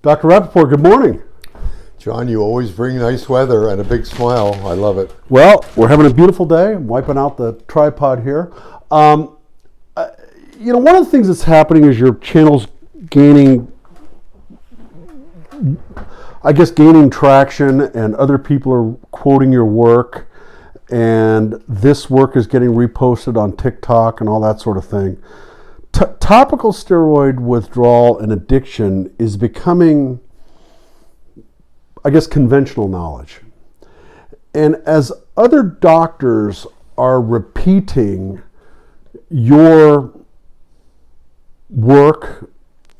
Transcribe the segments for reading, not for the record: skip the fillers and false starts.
Dr. Rapaport, good morning. John, you always bring nice weather and a big smile. I love it. Well, we're having a beautiful day. I'm wiping out the tripod here. One of the things that's happening is your channel's gaining traction, and other people are quoting your work, and this work is getting reposted on TikTok and all that sort of thing. Topical steroid withdrawal and addiction is becoming, conventional knowledge. And as other doctors are repeating your work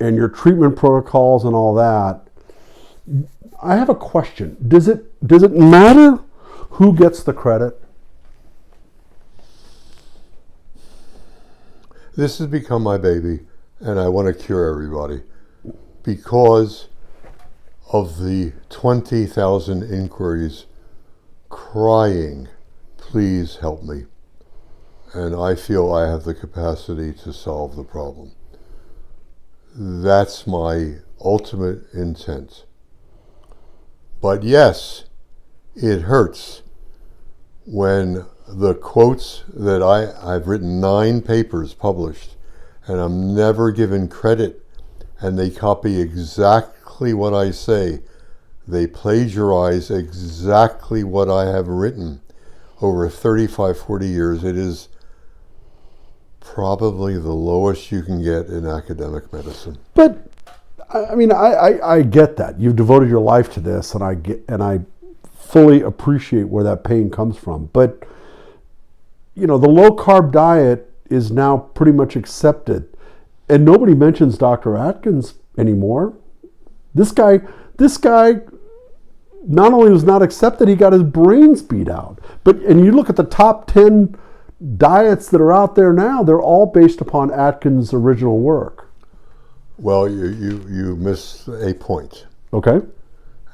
and your treatment protocols and all that, I have a question. Does it matter who gets the credit? This has become my baby, and I want to cure everybody because of the 20,000 inquiries crying, please help me. And I feel I have the capacity to solve the problem. That's my ultimate intent. But yes, it hurts when the quotes that I've written 9 papers published, and I'm never given credit, and they copy exactly what I say. They plagiarize exactly what I have written over 35, 40 years. It is probably the lowest you can get in academic medicine. But I get that. You've devoted your life to this, and I fully appreciate where that pain comes from. But the low carb diet is now pretty much accepted, and nobody mentions Dr. Atkins anymore. This guy not only was not accepted, he got his brains beat out. And you look at the top 10 diets that are out there now, they're all based upon Atkins' original work. Well, you miss a point. Okay.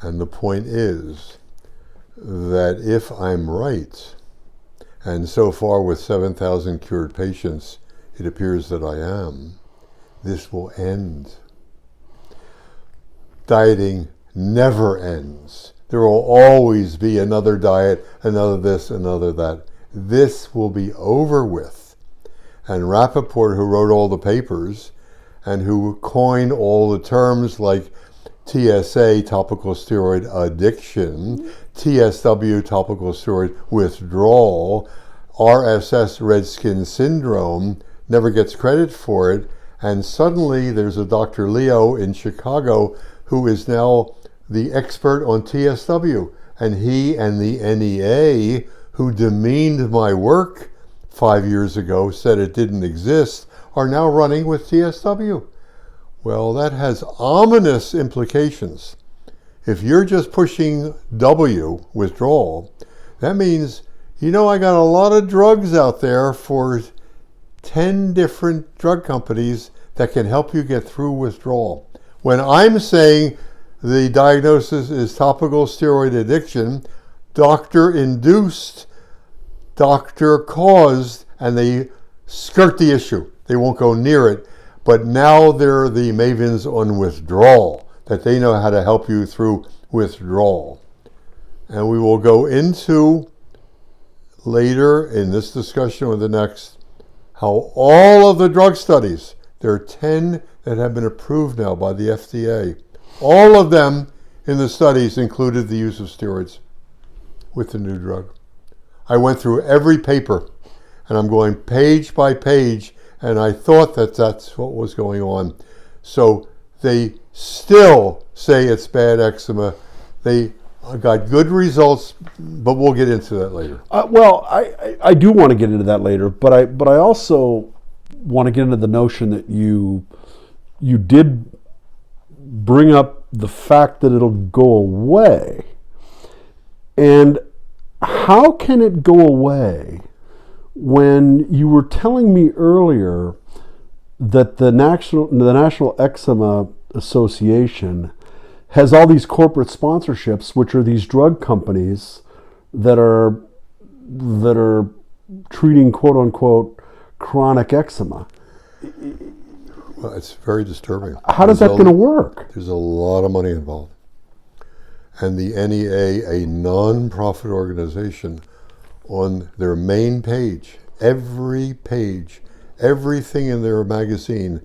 And the point is that if I'm right, and so far with 7,000 cured patients, it appears that I am, this will end. Dieting never ends. There will always be another diet, another this, another that. This will be over with. And Rapaport, who wrote all the papers and who coined all the terms like TSA, topical steroid addiction, TSW, topical steroid withdrawal, RSS, red skin syndrome, never gets credit for it. And suddenly there's a Dr. Leo in Chicago who is now the expert on TSW. And he and the NEA, who demeaned my work 5 years ago, said it didn't exist, are now running with TSW. Well, that has ominous implications. If you're just pushing W, withdrawal, that means, I got a lot of drugs out there for 10 different drug companies that can help you get through withdrawal. When I'm saying the diagnosis is topical steroid addiction, doctor-induced, doctor-caused, and they skirt the issue. They won't go near it. But now they're the mavens on withdrawal, that they know how to help you through withdrawal. And we will go into later in this discussion or the next how all of the drug studies, there are 10 that have been approved now by the FDA. All of them in the studies included the use of steroids with the new drug. I went through every paper, and I'm going page by page, and I thought that that's what was going on. So they still say it's bad eczema. They got good results, but we'll get into that later. I do want to get into that later, but I also want to get into the notion that you did bring up the fact that it'll go away. And how can it go away when you were telling me earlier that the National Eczema Association has all these corporate sponsorships, which are these drug companies that are treating quote unquote chronic eczema? Well, it's very disturbing. How is that going to work? There's a lot of money involved. And the NEA, a non-profit organization, on their main page, everything in their magazine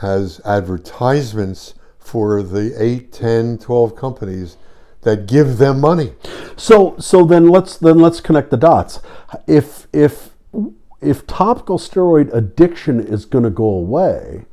has advertisements for the 8, 10, 12 companies that give them money. So then let's connect the dots. If topical steroid addiction is going to go away,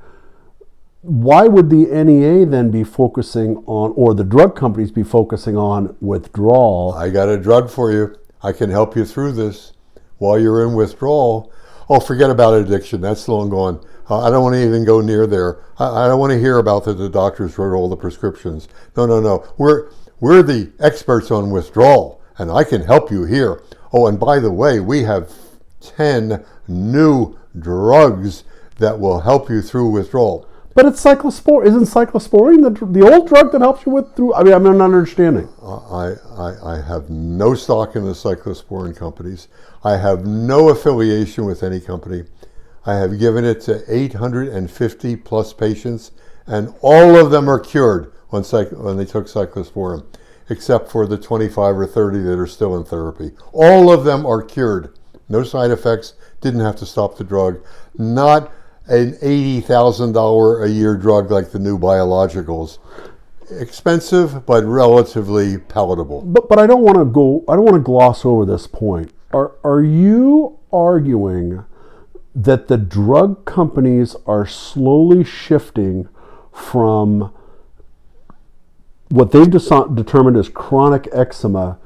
why would the NEA then be focusing on, or the drug companies be focusing on, withdrawal? I got a drug for you. I can help you through this while you're in withdrawal. Oh, forget about addiction. That's long gone. I don't want to even go near there. I don't want to hear about that the doctors wrote all the prescriptions. No. We're the experts on withdrawal, and I can help you here. Oh, and by the way, we have 10 new drugs that will help you through withdrawal. But it's cyclosporine. Isn't cyclosporine the old drug that helps you with through? I mean, I'm not understanding. I have no stock in the cyclosporin companies. I have no affiliation with any company. I have given it to 850 plus patients, and all of them are cured when they took cyclosporin, except for the 25 or 30 that are still in therapy. All of them are cured. No side effects, didn't have to stop the drug. Not an $80,000 a year drug like the new biologicals. Expensive, but relatively palatable. But I don't want to gloss over this point. Are you arguing that the drug companies are slowly shifting from what they've determined as chronic eczema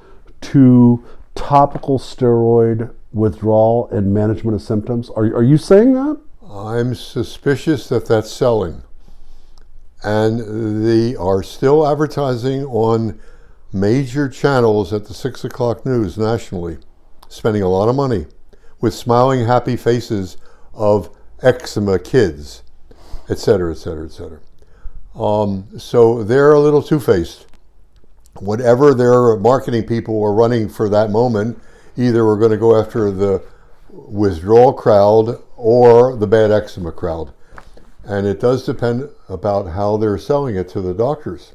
to topical steroid withdrawal and management of symptoms? Are you saying that? I'm suspicious that that's selling. And they are still advertising on major channels at the 6 o'clock news nationally, spending a lot of money with smiling, happy faces of eczema kids, et cetera, et cetera, et cetera. So they're a little two-faced. Whatever their marketing people are running for that moment, either we're going to go after the withdrawal crowd or the bad eczema crowd. And it does depend about how they're selling it to the doctors.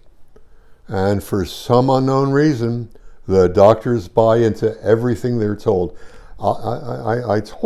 And for some unknown reason, the doctors buy into everything they're told. I told